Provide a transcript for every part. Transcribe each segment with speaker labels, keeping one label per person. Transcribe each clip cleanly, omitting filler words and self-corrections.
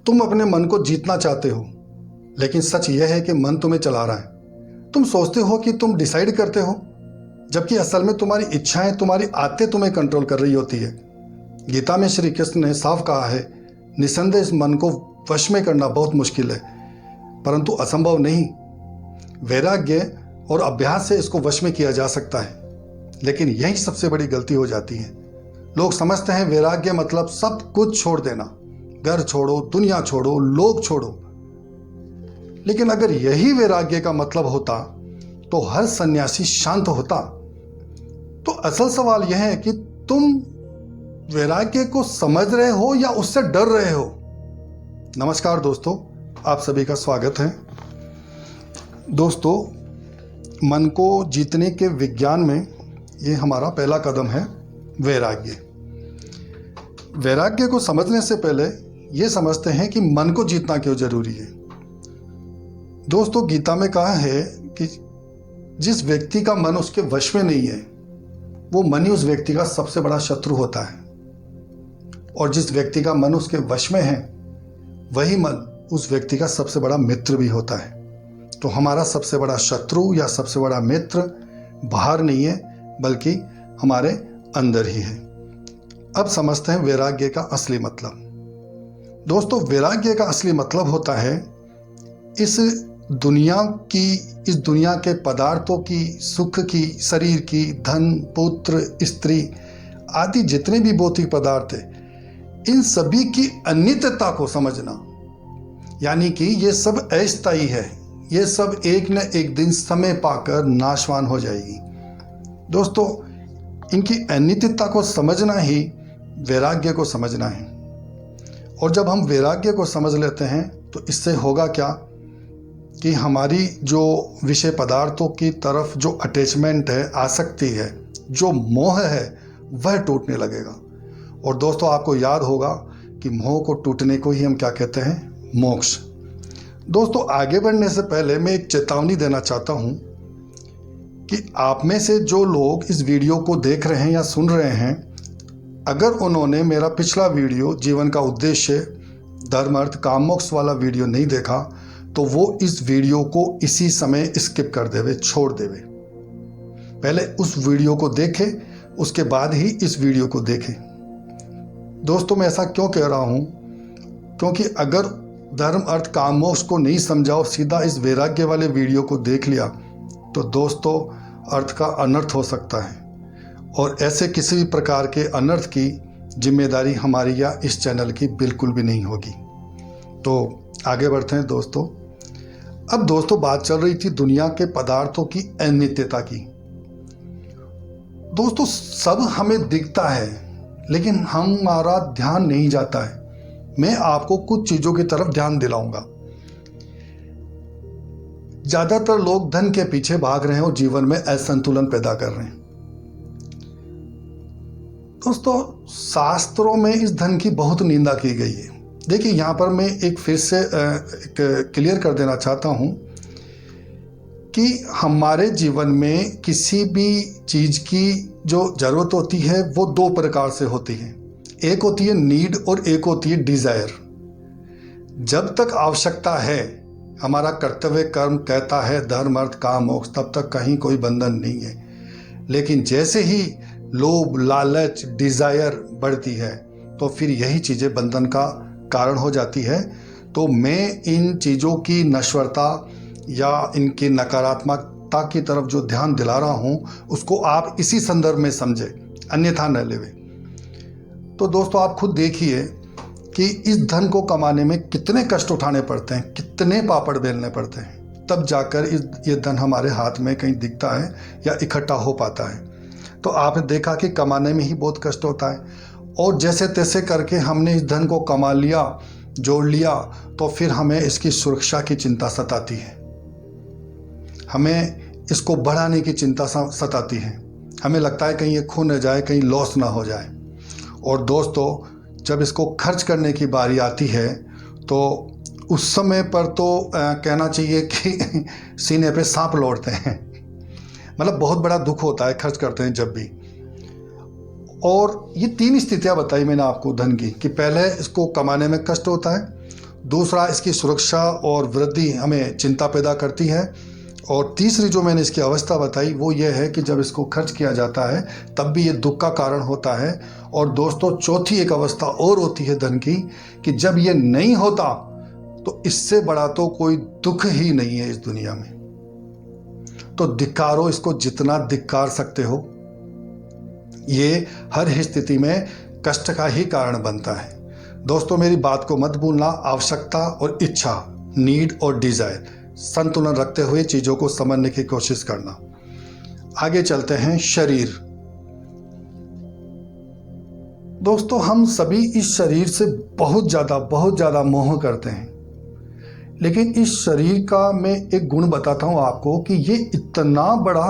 Speaker 1: तुम अपने मन को जीतना चाहते हो, लेकिन सच यह है कि मन तुम्हें चला रहा है। तुम सोचते हो कि तुम डिसाइड करते हो, जबकि असल में तुम्हारी इच्छाएं, तुम्हारी आदतें तुम्हें कंट्रोल कर रही होती है। गीता में श्री कृष्ण ने साफ कहा है, निसंदेह इस मन को वश में करना बहुत मुश्किल है, परंतु असंभव नहीं। वैराग्य और अभ्यास से इसको वश में किया जा सकता है, लेकिन यही सबसे बड़ी गलती हो जाती है। लोग समझते हैं वैराग्य मतलब सब कुछ छोड़ देना, घर छोड़ो, दुनिया छोड़ो, लोग छोड़ो। लेकिन अगर यही वैराग्य का मतलब होता तो हर सन्यासी शांत होता। तो असल सवाल यह है कि तुम वैराग्य को समझ रहे हो या उससे डर रहे हो। नमस्कार दोस्तों, आप सभी का स्वागत है। दोस्तों, मन को जीतने के विज्ञान में ये हमारा पहला कदम है वैराग्य। वैराग्य को समझने से पहले ये समझते हैं कि मन को जीतना क्यों जरूरी है। दोस्तों, गीता में कहा है कि जिस व्यक्ति का मन उसके वश में नहीं है, वो मन ही उस व्यक्ति का सबसे बड़ा शत्रु होता है, और जिस व्यक्ति का मन उसके वश में है, वही मन उस व्यक्ति का सबसे बड़ा मित्र भी होता है। तो हमारा सबसे बड़ा शत्रु या सबसे बड़ा मित्र बाहर नहीं है, बल्कि हमारे अंदर ही है। अब समझते हैं वैराग्य का असली मतलब। दोस्तों, वैराग्य का असली मतलब होता है इस दुनिया के पदार्थों की, सुख की, शरीर की, धन, पुत्र, स्त्री आदि जितने भी भौतिक पदार्थ है, इन सभी की अनित्यता को समझना। यानी कि ये सब अस्थायी है, ये सब एक न एक दिन समय पाकर नाशवान हो जाएगी। दोस्तों, इनकी अनित्यता को समझना ही वैराग्य को समझना है। और जब हम वैराग्य को समझ लेते हैं तो इससे होगा क्या कि हमारी जो विषय पदार्थों की तरफ जो अटैचमेंट है, आसक्ति है, जो मोह है, वह टूटने लगेगा। और दोस्तों, आपको याद होगा कि मोह को टूटने को ही हम क्या कहते हैं? मोक्ष। दोस्तों, आगे बढ़ने से पहले मैं एक चेतावनी देना चाहता हूं कि आप में से जो लोग इस वीडियो को देख रहे हैं या सुन रहे हैं, अगर उन्होंने मेरा पिछला वीडियो जीवन का उद्देश्य, धर्म, अर्थ, काम, मोक्ष वाला वीडियो नहीं देखा, तो वो इस वीडियो को इसी समय स्किप कर देवे, छोड़ देवे। पहले उस वीडियो को देखें, उसके बाद ही इस वीडियो को देखें। दोस्तों, मैं ऐसा क्यों कह रहा हूं? क्योंकि अगर धर्म, अर्थ, काम, मोक्ष को नहीं समझा और सीधा इस वैराग्य वाले वीडियो को देख लिया, तो दोस्तों अर्थ का अनर्थ हो सकता है, और ऐसे किसी भी प्रकार के अनर्थ की जिम्मेदारी हमारी या इस चैनल की बिल्कुल भी नहीं होगी। तो आगे बढ़ते हैं दोस्तों। अब दोस्तों, बात चल रही थी दुनिया के पदार्थों की अनित्यता की। दोस्तों, सब हमें दिखता है, लेकिन हमारा ध्यान नहीं जाता है। मैं आपको कुछ चीजों की तरफ ध्यान दिलाऊंगा। ज्यादातर लोग धन के पीछे भाग रहे हैं और जीवन में असंतुलन पैदा कर रहे हैं। दोस्तों, शास्त्रों में इस धन की बहुत निंदा की गई है। देखिए, यहाँ पर मैं एक फिर से क्लियर कर देना चाहता हूँ कि हमारे जीवन में किसी भी चीज़ की जो ज़रूरत होती है वो दो प्रकार से होती है। एक होती है नीड और एक होती है डिज़ायर। जब तक आवश्यकता है, हमारा कर्तव्य कर्म कहता है धर्म, अर्थ, काम, मोक्ष, तब तक कहीं कोई बंधन नहीं है। लेकिन जैसे ही लोभ, लालच, डिज़ायर बढ़ती है, तो फिर यही चीज़ें बंधन का कारण हो जाती है। तो मैं इन चीज़ों की नश्वरता या इनकी नकारात्मकता की तरफ जो ध्यान दिला रहा हूँ, उसको आप इसी संदर्भ में समझे, अन्यथा न लेवे। तो दोस्तों, आप खुद देखिए कि इस धन को कमाने में कितने कष्ट उठाने पड़ते हैं, कितने पापड़ बेलने पड़ते हैं, तब जाकर ये धन हमारे हाथ में कहीं दिखता है या इकट्ठा हो पाता है। तो आपने देखा कि कमाने में ही बहुत कष्ट होता है, और जैसे तैसे करके हमने इस धन को कमा लिया, जोड़ लिया, तो फिर हमें इसकी सुरक्षा की चिंता सताती है, हमें इसको बढ़ाने की चिंता सताती है। हमें लगता है कहीं ये खो न जाए, कहीं लॉस ना हो जाए। और दोस्तों, जब इसको खर्च करने की बारी आती है, तो उस समय पर तो कहना चाहिए कि सीने पे सांप लौटते हैं। मतलब बहुत बड़ा दुख होता है खर्च करते हैं जब भी। और ये तीन स्थितियां बताई मैंने आपको धन की, कि पहले इसको कमाने में कष्ट होता है, दूसरा, इसकी सुरक्षा और वृद्धि हमें चिंता पैदा करती है। और तीसरी जो मैंने इसकी अवस्था बताई वो ये है कि जब इसको खर्च किया जाता है तब भी ये दुख का कारण होता है। और दोस्तों, चौथी एक अवस्था और होती है धन की, कि जब ये नहीं होता तो इससे बड़ा तो कोई दुख ही नहीं है इस दुनिया में। तो धिक्कारो इसको, जितना धिक्कार सकते हो। ये हर स्थिति में कष्ट का ही कारण बनता है। दोस्तों, मेरी बात को मत भूलना। आवश्यकता और इच्छा, नीड और डिजायर, संतुलन रखते हुए चीजों को समझने की कोशिश करना। आगे चलते हैं। शरीर। दोस्तों, हम सभी इस शरीर से बहुत ज्यादा मोह करते हैं। लेकिन इस शरीर का मैं एक गुण बताता हूं आपको कि ये इतना बड़ा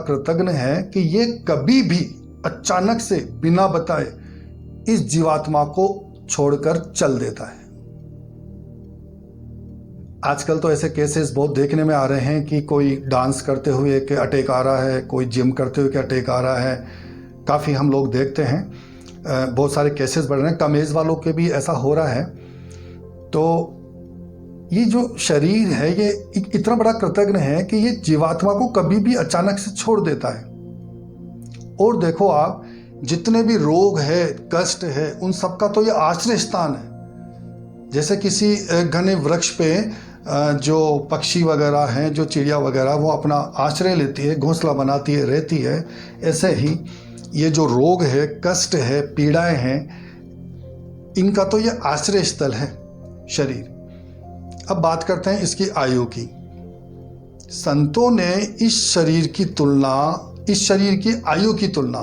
Speaker 1: कृतज्ञ है कि ये कभी भी अचानक से बिना बताए इस जीवात्मा को छोड़कर चल देता है। आजकल तो ऐसे केसेस बहुत देखने में आ रहे हैं कि कोई डांस करते हुए के अटैक आ रहा है, कोई जिम करते हुए के अटैक आ रहा है। काफ़ी हम लोग देखते हैं, बहुत सारे केसेस बढ़ रहे हैं। कम एज वालों के भी ऐसा हो रहा है। तो ये जो शरीर है ये इतना बड़ा कृतज्ञ है कि ये जीवात्मा को कभी भी अचानक से छोड़ देता है। और देखो आप, जितने भी रोग है, कष्ट है, उन सबका तो ये आश्रय स्थान है। जैसे किसी घने वृक्ष पे जो पक्षी वगैरह हैं, जो चिड़िया वगैरह, वो अपना आश्रय लेती है, घोंसला बनाती है, रहती है। ऐसे ही ये जो रोग है, कष्ट है, पीड़ाएं हैं, इनका तो ये आश्रय स्थल है शरीर। अब बात करते हैं इसकी आयु की। संतों ने इस शरीर की आयु की तुलना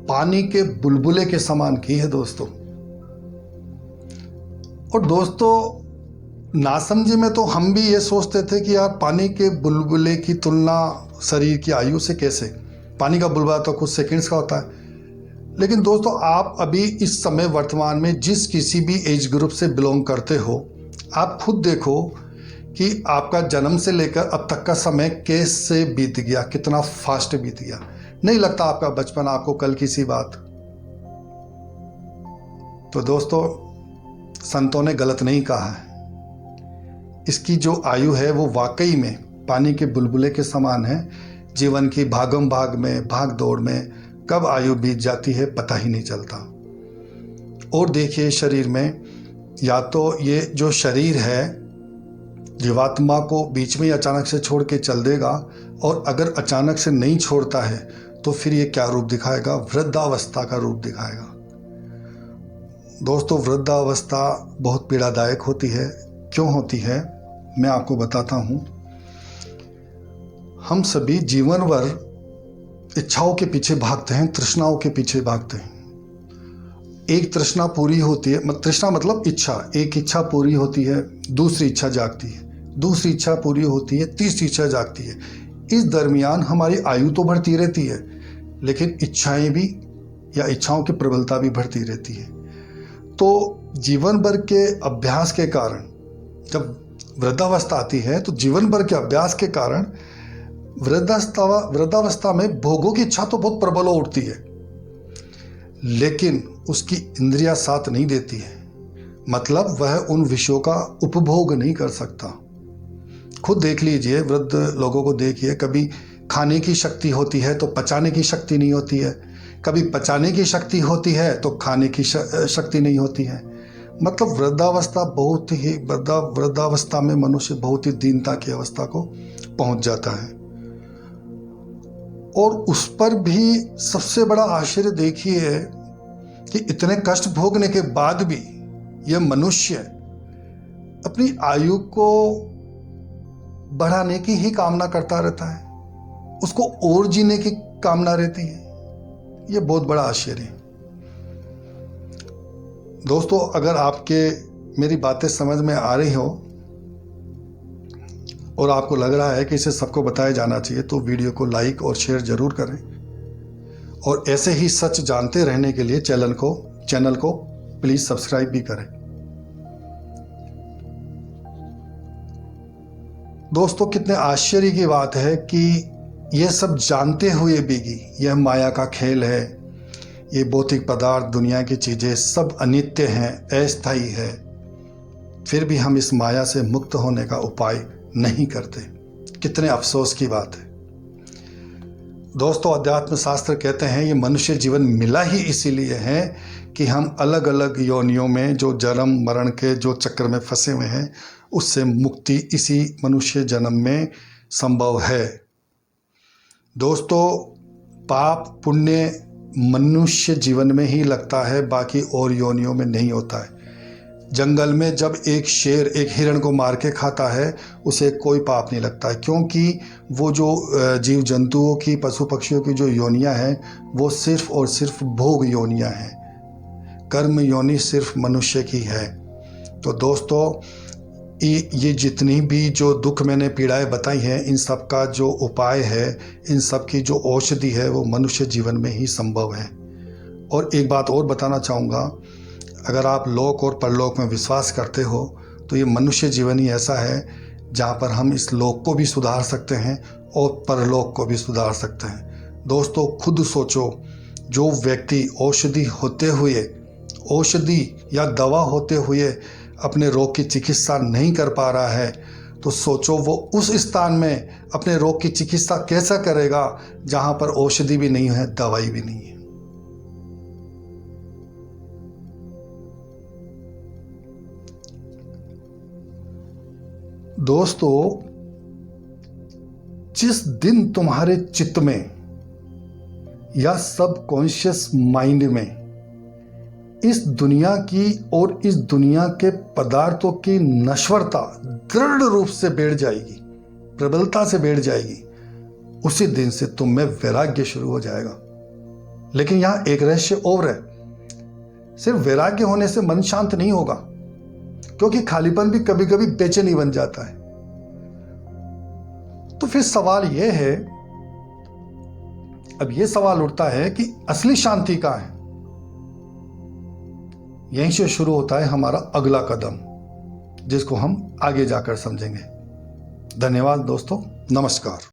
Speaker 1: पानी के बुलबुले के समान की है दोस्तों। और दोस्तों, नासमझी में तो हम भी ये सोचते थे कि यार पानी के बुलबुले की तुलना शरीर की आयु से कैसे। पानी का बुलबुला तो कुछ सेकंड्स का होता है। लेकिन दोस्तों, आप अभी इस समय वर्तमान में जिस किसी भी एज ग्रुप से बिलोंग करते हो, आप खुद देखो कि आपका जन्म से लेकर अब तक का समय कैसे बीत गया, कितना फास्ट बीत गया। नहीं लगता आपका बचपन आपको कल की सी बात। तो दोस्तों, संतों ने गलत नहीं कहा है। इसकी जो आयु है वो वाकई में पानी के बुलबुले के समान है। जीवन की भागम भाग में, भाग दौड़ में कब आयु बीत जाती है पता ही नहीं चलता। और देखिए, शरीर में या तो ये जो शरीर है जीवात्मा को बीच में ही अचानक से छोड़ के चल देगा, और अगर अचानक से नहीं छोड़ता है तो फिर ये क्या रूप दिखाएगा? वृद्धावस्था का रूप दिखाएगा। दोस्तों, वृद्धावस्था बहुत पीड़ादायक होती है। क्यों होती है मैं आपको बताता हूँ। हम सभी जीवन भर इच्छाओं के पीछे भागते हैं, तृष्णाओं के पीछे भागते हैं। एक तृष्णा पूरी होती है, तृष्णा मतलब इच्छा। एक इच्छा पूरी होती है, दूसरी इच्छा जागती है, दूसरी इच्छा पूरी होती है, तीसरी इच्छा जागती है। इस दरमियान हमारी आयु तो बढ़ती रहती है, लेकिन इच्छाएं भी या इच्छाओं की प्रबलता भी बढ़ती रहती है। तो जीवन भर के अभ्यास के कारण जब वृद्धावस्था आती है तो जीवन भर के अभ्यास के कारण वृद्धावस्था में भोगों की इच्छा तो बहुत प्रबल हो उठती है, लेकिन उसकी इंद्रियां साथ नहीं देती है। मतलब वह उन विषयों का उपभोग नहीं कर सकता। खुद देख लीजिए, वृद्ध लोगों को देखिए, कभी खाने की शक्ति होती है तो पचाने की शक्ति नहीं होती है, कभी पचाने की शक्ति होती है तो खाने की शक्ति नहीं होती है। मतलब वृद्धावस्था में मनुष्य बहुत ही दीनता की अवस्था को पहुंच जाता है। और उस पर भी सबसे बड़ा आश्चर्य देखिए कि इतने कष्ट भोगने के बाद भी यह मनुष्य अपनी आयु को बढ़ाने की ही कामना करता रहता है, उसको और जीने की कामना रहती है। यह बहुत बड़ा आश्चर्य है। दोस्तों, अगर आपके मेरी बातें समझ में आ रही हो और आपको लग रहा है कि इसे सबको बताया जाना चाहिए, तो वीडियो को लाइक और शेयर जरूर करें। और ऐसे ही सच जानते रहने के लिए चैनल को प्लीज सब्सक्राइब भी करें। दोस्तों, कितने आश्चर्य की बात है कि यह सब जानते हुए भी यह माया का खेल है, ये भौतिक पदार्थ, दुनिया की चीज़ें सब अनित्य हैं, अस्थायी है, फिर भी हम इस माया से मुक्त होने का उपाय नहीं करते। कितने अफसोस की बात है दोस्तों। अध्यात्म शास्त्र कहते हैं ये मनुष्य जीवन मिला ही इसीलिए है कि हम अलग अलग योनियों में जो जन्म मरण के जो चक्र में फंसे हुए हैं, उससे मुक्ति इसी मनुष्य जन्म में संभव है। दोस्तों, पाप पुण्य मनुष्य जीवन में ही लगता है, बाकी और योनियों में नहीं होता है। जंगल में जब एक शेर एक हिरण को मार के खाता है, उसे कोई पाप नहीं लगता है, क्योंकि वो जो जीव जंतुओं की, पशु पक्षियों की जो योनियां हैं वो सिर्फ और सिर्फ भोग योनियां हैं। कर्म योनि सिर्फ मनुष्य की है। तो दोस्तों, ये जितनी भी जो दुख मैंने पीड़ाएं बताई हैं, इन सब का जो उपाय है, इन सब की जो औषधि है, वो मनुष्य जीवन में ही संभव है। और एक बात और बताना चाहूँगा, अगर आप लोक और परलोक में विश्वास करते हो तो ये मनुष्य जीवन ही ऐसा है जहाँ पर हम इस लोक को भी सुधार सकते हैं और परलोक को भी सुधार सकते हैं। दोस्तों, खुद सोचो, जो व्यक्ति औषधि या दवा होते हुए अपने रोग की चिकित्सा नहीं कर पा रहा है, तो सोचो वो उस स्थान में अपने रोग की चिकित्सा कैसा करेगा जहाँ पर औषधि भी नहीं है, दवाई भी नहीं है। दोस्तों, जिस दिन तुम्हारे चित्त में या सबकॉन्शियस माइंड में इस दुनिया की और इस दुनिया के पदार्थों की नश्वरता दृढ़ रूप से बैठ जाएगी, प्रबलता से बैठ जाएगी, उसी दिन से तुम में वैराग्य शुरू हो जाएगा। लेकिन यहां एक रहस्य और है, सिर्फ वैराग्य होने से मन शांत नहीं होगा, क्योंकि खालीपन भी कभी कभी बेचैनी बन जाता है। तो फिर सवाल यह है, अब यह सवाल उठता है कि असली शांति कहां है। यहीं से शुरू होता है हमारा अगला कदम, जिसको हम आगे जाकर समझेंगे। धन्यवाद दोस्तों, नमस्कार।